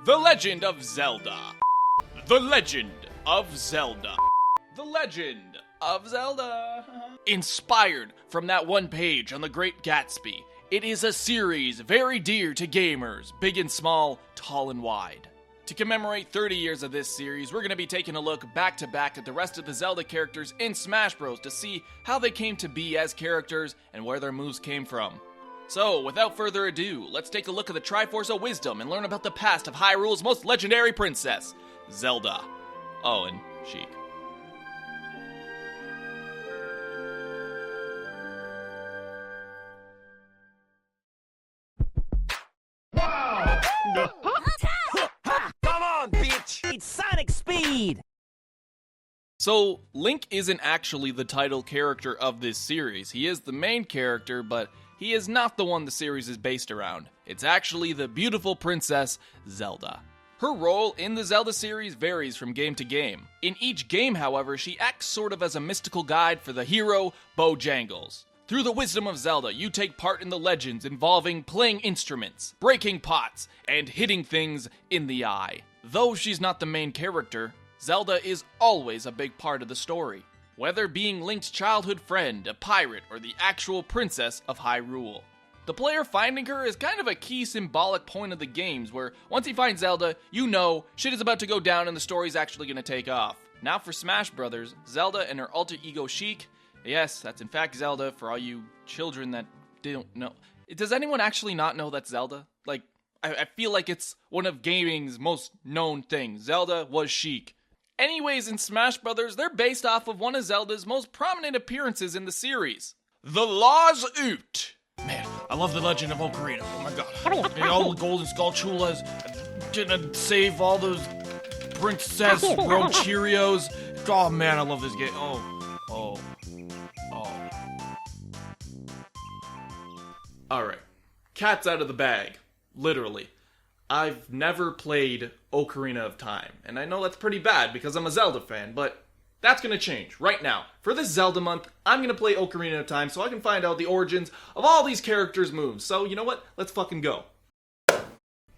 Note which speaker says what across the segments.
Speaker 1: The Legend of Zelda. The Legend of Zelda. The Legend of Zelda. Inspired from that one page on The Great Gatsby, it is a series very dear to gamers, big and small, tall and wide. To commemorate 30 years of this series, we're going to be taking a look back to back at the rest of the Zelda characters in Smash Bros. To see how they came to be as characters and where their moves came from. So, without further ado, let's take a look at the Triforce of Wisdom and learn about the past of Hyrule's most legendary princess, Zelda. Oh, and Sheik.
Speaker 2: Wow! Come on, bitch! It's Sonic Speed!
Speaker 1: So, Link isn't actually the title character of this series. He is the main character, but he is not the one the series is based around. It's actually the beautiful princess, Zelda. Her role in the Zelda series varies from game to game. In each game, however, she acts sort of as a mystical guide for the hero, Bojangles. Through the wisdom of Zelda, you take part in the legends involving playing instruments, breaking pots, and hitting things in the eye. Though she's not the main character, Zelda is always a big part of the story, whether being Link's childhood friend, a pirate, or the actual princess of Hyrule. The player finding her is kind of a key symbolic point of the games, where once you find Zelda, you know shit is about to go down and the story's actually going to take off. Now for Smash Bros., Zelda and her alter ego Sheik. Yes, that's in fact Zelda for all you children that don't know. Does anyone actually not know that's Zelda? Like, I feel like it's one of gaming's most known things. Zelda was Sheik. Anyways, in Smash Bros., they're based off of one of Zelda's most prominent appearances in the series, the Laws Oot. Man, I love the Legend of Ocarina. Oh my god. And all the golden skull chulas, didn't save all those Princess Bro Cheerios. Oh man, I love this game. Oh. Alright, cat's out of the bag. Literally. I've never played Ocarina of Time, and I know that's pretty bad because I'm a Zelda fan, but that's gonna change right now. For this Zelda month, I'm gonna play Ocarina of Time so I can find out the origins of all these characters' moves. So, you know what? Let's fucking go.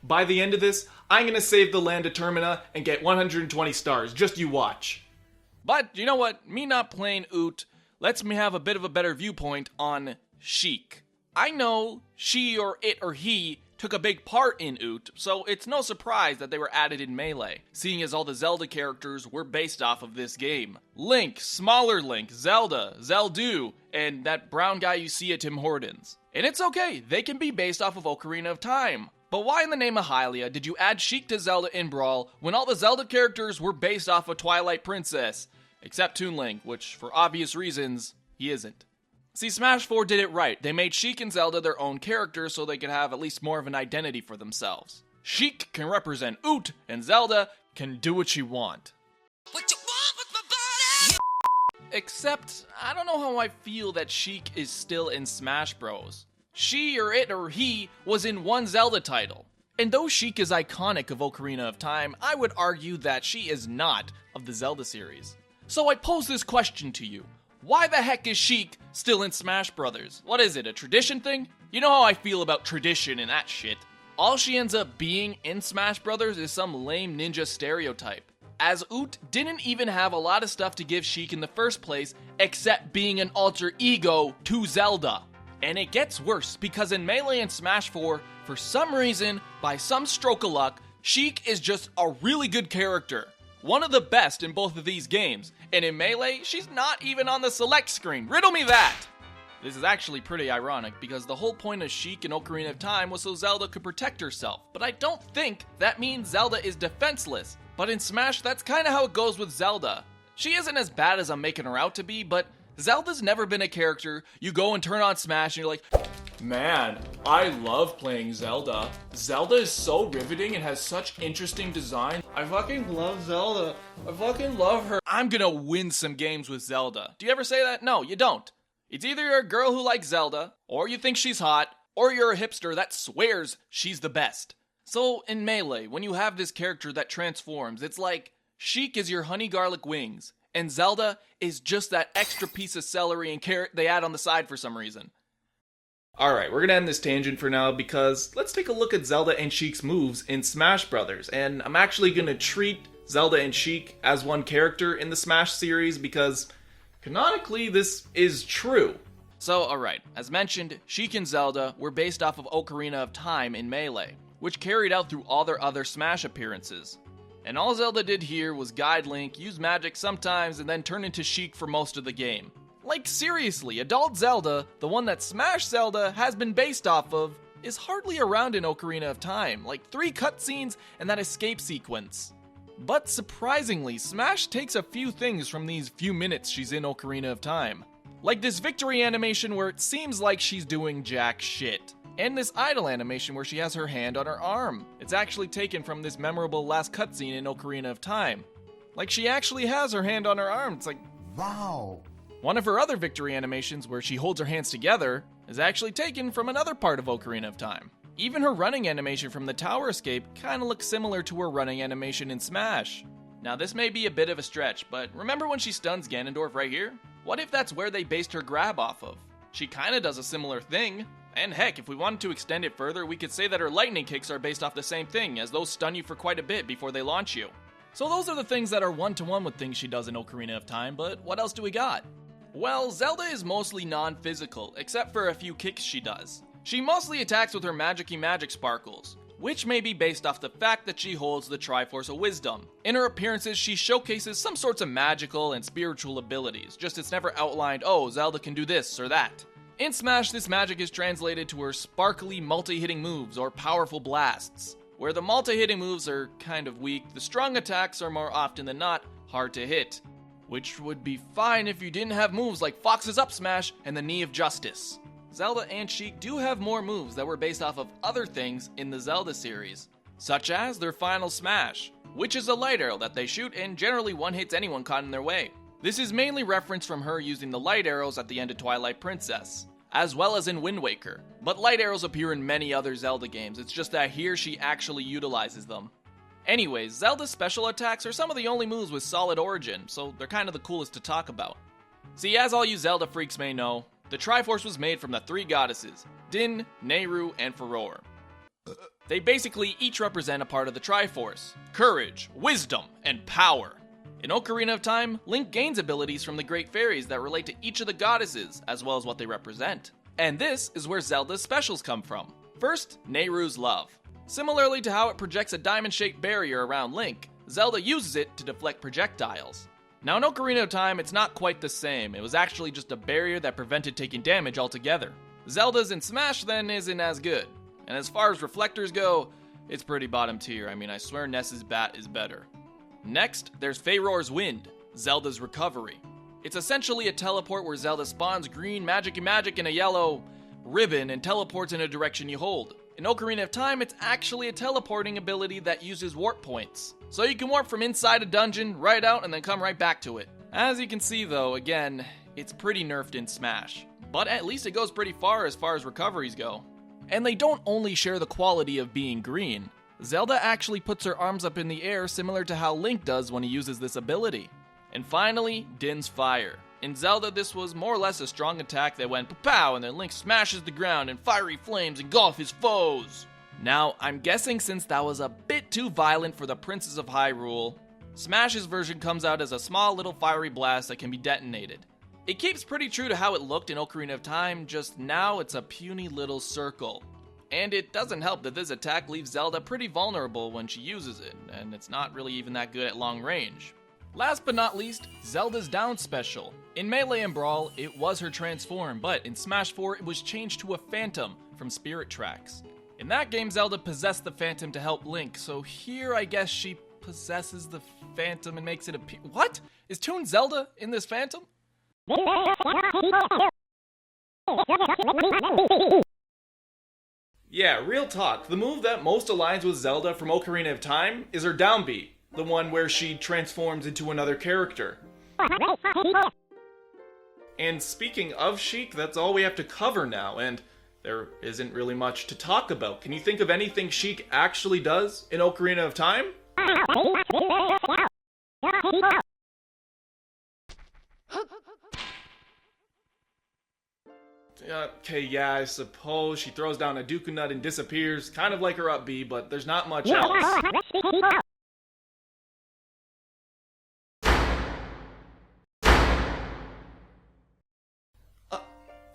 Speaker 1: By the end of this, I'm gonna save the Land of Termina and get 120 stars. Just you watch. But, you know what? Me not playing Oot lets me have a bit of a better viewpoint on Sheik. I know she or it or he took a big part in Oot, so it's no surprise that they were added in Melee, seeing as all the Zelda characters were based off of this game. Link, Smaller Link, Zelda, Zeldu, and that brown guy you see at Tim Hortons. And it's okay, they can be based off of Ocarina of Time. But why in the name of Hylia did you add Sheik to Zelda in Brawl when all the Zelda characters were based off of Twilight Princess? Except Toon Link, which, for obvious reasons, he isn't. See, Smash 4 did it right. They made Sheik and Zelda their own characters so they could have at least more of an identity for themselves. Sheik can represent Oot, and Zelda can do what she want.
Speaker 2: What you want with my body?
Speaker 1: Except, I don't know how I feel that Sheik is still in Smash Bros. She or it or he was in one Zelda title. And though Sheik is iconic of Ocarina of Time, I would argue that she is not of the Zelda series. So I pose this question to you. Why the heck is Sheik still in Smash Brothers? What is it, a tradition thing? You know how I feel about tradition and that shit. All she ends up being in Smash Brothers is some lame ninja stereotype, as Oot didn't even have a lot of stuff to give Sheik in the first place except being an alter ego to Zelda. And it gets worse, because in Melee and Smash 4, for some reason, by some stroke of luck, Sheik is just a really good character. One of the best in both of these games, and in Melee, she's not even on the select screen. Riddle me that! This is actually pretty ironic, because the whole point of Sheik in Ocarina of Time was so Zelda could protect herself, but I don't think that means Zelda is defenseless. But in Smash, that's kinda how it goes with Zelda. She isn't as bad as I'm making her out to be, but Zelda's never been a character you go and turn on Smash and you're like, man, I love playing Zelda. Zelda is so riveting and has such interesting design. I fucking love Zelda. I fucking love her. I'm gonna win some games with Zelda. Do you ever say that? No, you don't. It's either you're a girl who likes Zelda, or you think she's hot, or you're a hipster that swears she's the best. So in Melee, when you have this character that transforms, it's like Sheik is your honey garlic wings, and Zelda is just that extra piece of celery and carrot they add on the side for some reason. Alright, we're gonna end this tangent for now because let's take a look at Zelda and Sheik's moves in Smash Brothers. And I'm actually gonna treat Zelda and Sheik as one character in the Smash series because canonically this is true. So, alright, as mentioned, Sheik and Zelda were based off of Ocarina of Time in Melee, which carried out through all their other Smash appearances. And all Zelda did here was guide Link, use magic sometimes, and then turn into Sheik for most of the game. Like seriously, adult Zelda, the one that Smash Zelda has been based off of, is hardly around in Ocarina of Time, like 3 cutscenes and that escape sequence. But surprisingly, Smash takes a few things from these few minutes she's in Ocarina of Time. Like this victory animation where it seems like she's doing jack shit. And this idle animation where she has her hand on her arm. It's actually taken from this memorable last cutscene in Ocarina of Time. Like she actually has her hand on her arm. It's like,
Speaker 3: wow.
Speaker 1: One of her other victory animations where she holds her hands together is actually taken from another part of Ocarina of Time. Even her running animation from the tower escape kinda looks similar to her running animation in Smash. Now this may be a bit of a stretch, but remember when she stuns Ganondorf right here? What if that's where they based her grab off of? She kinda does a similar thing. And heck, if we wanted to extend it further, we could say that her lightning kicks are based off the same thing, as those stun you for quite a bit before they launch you. So those are the things that are one-to-one with things she does in Ocarina of Time, but what else do we got? Well, Zelda is mostly non-physical, except for a few kicks she does. She mostly attacks with her magic-y magic sparkles, which may be based off the fact that she holds the Triforce of Wisdom. In her appearances, she showcases some sorts of magical and spiritual abilities, just it's never outlined, oh, Zelda can do this or that. In Smash, this magic is translated to her sparkly multi-hitting moves or powerful blasts. Where the multi-hitting moves are kind of weak, the strong attacks are more often than not hard to hit. Which would be fine if you didn't have moves like Fox's Up Smash and the Knee of Justice. Zelda and Sheik do have more moves that were based off of other things in the Zelda series, such as their final smash, which is a light arrow that they shoot and generally one-hits anyone caught in their way. This is mainly referenced from her using the light arrows at the end of Twilight Princess, as well as in Wind Waker, but light arrows appear in many other Zelda games, it's just that here she actually utilizes them. Anyways, Zelda's special attacks are some of the only moves with solid origin, so they're kind of the coolest to talk about. See, as all you Zelda freaks may know, the Triforce was made from the 3 goddesses, Din, Nehru, and Furore. They basically each represent a part of the Triforce: courage, wisdom, and power. In Ocarina of Time, Link gains abilities from the Great Fairies that relate to each of the goddesses, as well as what they represent. And this is where Zelda's specials come from. First, Nehru's love. Similarly to how it projects a diamond-shaped barrier around Link, Zelda uses it to deflect projectiles. Now in Ocarina of Time, it's not quite the same. It was actually just a barrier that prevented taking damage altogether. Zelda's in Smash then isn't as good. And as far as reflectors go, it's pretty bottom tier. I mean, I swear Ness's bat is better. Next, there's Feyrore's Wind, Zelda's recovery. It's essentially a teleport where Zelda spawns green magic-y magic in a yellow ribbon and teleports in a direction you hold. In Ocarina of Time, it's actually a teleporting ability that uses warp points. So you can warp from inside a dungeon, right out, and then come right back to it. As you can see though, again, it's pretty nerfed in Smash. But at least it goes pretty far as recoveries go. And they don't only share the quality of being green. Zelda actually puts her arms up in the air similar to how Link does when he uses this ability. And finally, Din's Fire. In Zelda, this was more or less a strong attack that went pow, and then Link smashes the ground and fiery flames engulf his foes. Now, I'm guessing since that was a bit too violent for the Princes of Hyrule, Smash's version comes out as a small little fiery blast that can be detonated. It keeps pretty true to how it looked in Ocarina of Time, just now it's a puny little circle. And it doesn't help that this attack leaves Zelda pretty vulnerable when she uses it, and it's not really even that good at long range. Last but not least, Zelda's down special. In Melee and Brawl, it was her transform, but in Smash 4 it was changed to a Phantom from Spirit Tracks. In that game, Zelda possessed the Phantom to help Link, so here I guess she possesses the Phantom and makes it appear— What? Is Toon Zelda in this Phantom? Yeah, real talk. The move that most aligns with Zelda from Ocarina of Time is her down B, the one where she transforms into another character. And speaking of Sheik, that's all we have to cover now, and there isn't really much to talk about. Can you think of anything Sheik actually does in Ocarina of Time? Okay, yeah, I suppose. She throws down a Dooku Nut and disappears, kind of like her up B, but there's not much else.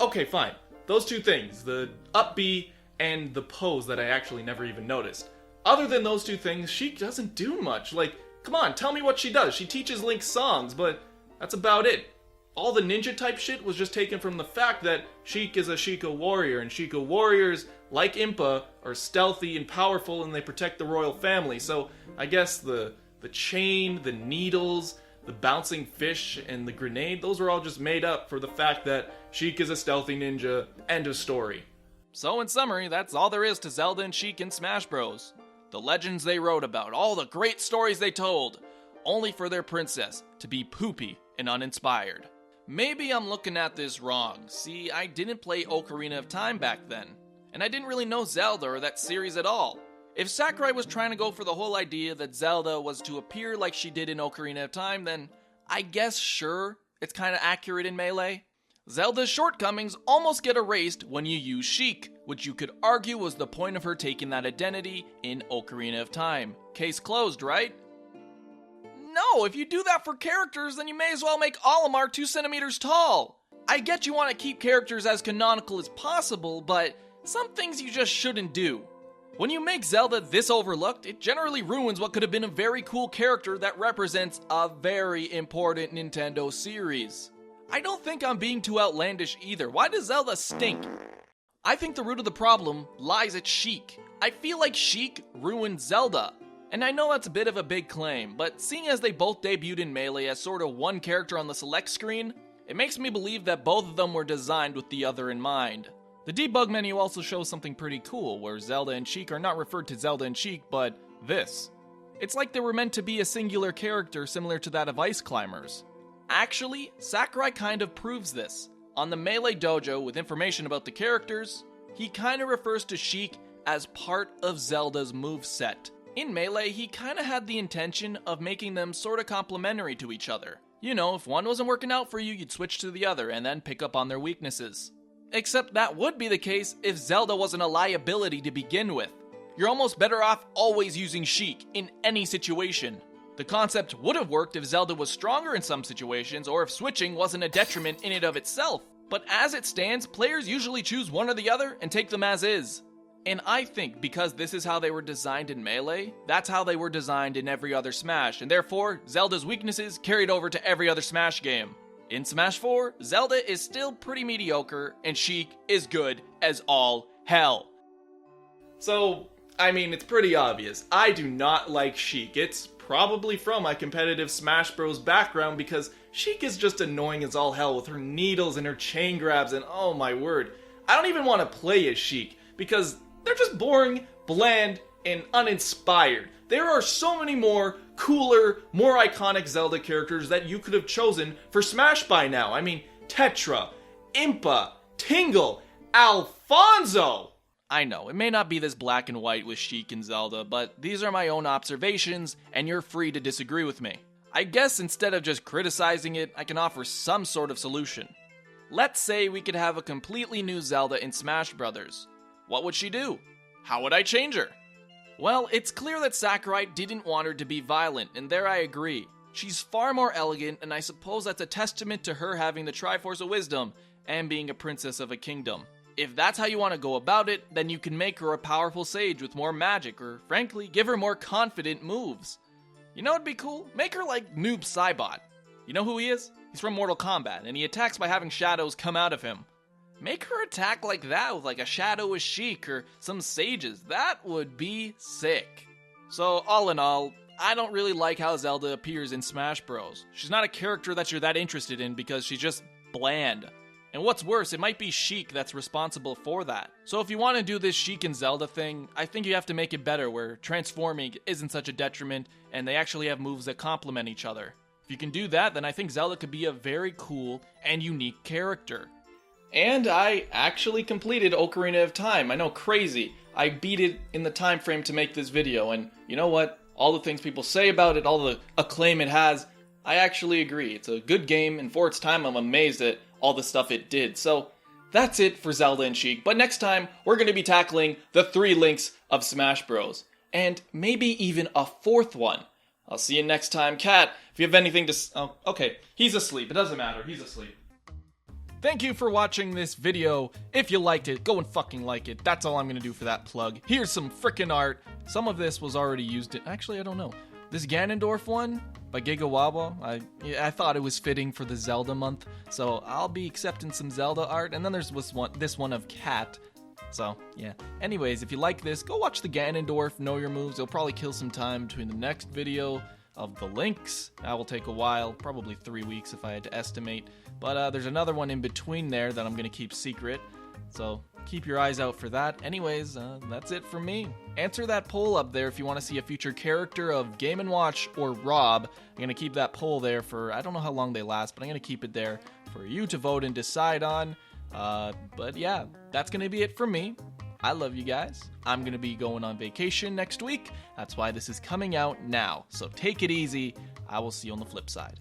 Speaker 1: Okay, fine. Those two things, the up B and the pose that I actually never even noticed. Other than those two things, Sheik doesn't do much. Like, come on, tell me what she does. She teaches Link songs, but that's about it. All the ninja type shit was just taken from the fact that Sheik is a Sheikah warrior, and Sheikah warriors, like Impa, are stealthy and powerful and they protect the royal family. So I guess the chain, the needles, the bouncing fish, and the grenade, those were all just made up for the fact that Sheik is a stealthy ninja. End of story. So in summary, that's all there is to Zelda and Sheik in Smash Bros. The legends they wrote about, all the great stories they told, only for their princess to be poopy and uninspired. Maybe I'm looking at this wrong. See, I didn't play Ocarina of Time back then, and I didn't really know Zelda or that series at all. If Sakurai was trying to go for the whole idea that Zelda was to appear like she did in Ocarina of Time, then I guess sure, it's kinda accurate in Melee. Zelda's shortcomings almost get erased when you use Sheik, which you could argue was the point of her taking that identity in Ocarina of Time. Case closed, right? No, if you do that for characters, then you may as well make Olimar 2 centimeters tall. I get you want to keep characters as canonical as possible, but some things you just shouldn't do. When you make Zelda this overlooked, it generally ruins what could have been a very cool character that represents a very important Nintendo series. I don't think I'm being too outlandish either. Why does Zelda stink? I think the root of the problem lies at Sheik. I feel like Sheik ruined Zelda. And I know that's a bit of a big claim, but seeing as they both debuted in Melee as sort of one character on the select screen, it makes me believe that both of them were designed with the other in mind. The debug menu also shows something pretty cool, where Zelda and Sheik are not referred to Zelda and Sheik, but this. It's like they were meant to be a singular character similar to that of Ice Climbers. Actually, Sakurai kind of proves this. On the Melee Dojo, with information about the characters, he kind of refers to Sheik as part of Zelda's moveset. In Melee, he kinda had the intention of making them sorta complementary to each other. You know, if one wasn't working out for you, you'd switch to the other and then pick up on their weaknesses. Except that would be the case if Zelda wasn't a liability to begin with. You're almost better off always using Sheik in any situation. The concept would have worked if Zelda was stronger in some situations, or if switching wasn't a detriment in and of itself. But as it stands, players usually choose one or the other and take them as is. And I think because this is how they were designed in Melee, that's how they were designed in every other Smash, and therefore, Zelda's weaknesses carried over to every other Smash game. In Smash 4, Zelda is still pretty mediocre, and Sheik is good as all hell. So, I mean, it's pretty obvious. I do not like Sheik. It's probably from my competitive Smash Bros. Background because Sheik is just annoying as all hell with her needles and her chain grabs, and oh my word. I don't even want to play as Sheik because they're just boring, bland, and uninspired. There are so many more cooler, more iconic Zelda characters that you could have chosen for Smash by now. I mean, Tetra, Impa, Tingle, Alfonso! I know, it may not be this black and white with Sheik and Zelda, but these are my own observations, and you're free to disagree with me. I guess instead of just criticizing it, I can offer some sort of solution. Let's say we could have a completely new Zelda in Smash Bros. What would she do? How would I change her? Well, it's clear that Sakurai didn't want her to be violent, and there I agree. She's far more elegant, and I suppose that's a testament to her having the Triforce of Wisdom and being a princess of a kingdom. If that's how you want to go about it, then you can make her a powerful sage with more magic, or frankly, give her more confident moves. You know what'd be cool? Make her like Noob Saibot. You know who he is? He's from Mortal Kombat, and he attacks by having shadows come out of him. Make her attack like that with like a shadow of Sheik or some sages. That would be sick. So all in all, I don't really like how Zelda appears in Smash Bros. She's not a character that you're that interested in because she's just bland. And what's worse, it might be Sheik that's responsible for that. So if you want to do this Sheik and Zelda thing, I think you have to make it better where transforming isn't such a detriment and they actually have moves that complement each other. If you can do that, then I think Zelda could be a very cool and unique character. And I actually completed Ocarina of Time. I know, crazy. I beat it in the time frame to make this video, and you know what? All the things people say about it, all the acclaim it has, I actually agree. It's a good game, and for its time, I'm amazed at all the stuff it did. So, that's it for Zelda and Sheik, but next time we're going to be tackling the 3 links of Smash Bros. And maybe even a 4th one. I'll see you next time, Cat. If you have anything to oh, okay, he's asleep. It doesn't matter. He's asleep. Thank you for watching this video. If you liked it, go and fucking like it. That's all I'm gonna do for that plug. Here's some frickin' art. Some of this was already used in, actually, I don't know. This Ganondorf one by Gigawawa, I thought it was fitting for the Zelda month, so I'll be accepting some Zelda art. And then there's this one of Cat. So, yeah. Anyways, if you like this, go watch the Ganondorf Know Your Moves. It'll probably kill some time between the next video of the links. That will take a while, probably 3 weeks if I had to estimate. But there's another one in between there that I'm going to keep secret. So, keep your eyes out for that. Anyways, that's it from me. Answer that poll up there if you want to see a future character of Game & Watch or Rob. I'm going to keep that poll there for, I don't know how long they last, but I'm going to keep it there for you to vote and decide on. But yeah, that's gonna be it from me. I love you guys. I'm gonna be going on vacation next week. That's why this is coming out now. So take it easy. I will see you on the flip side.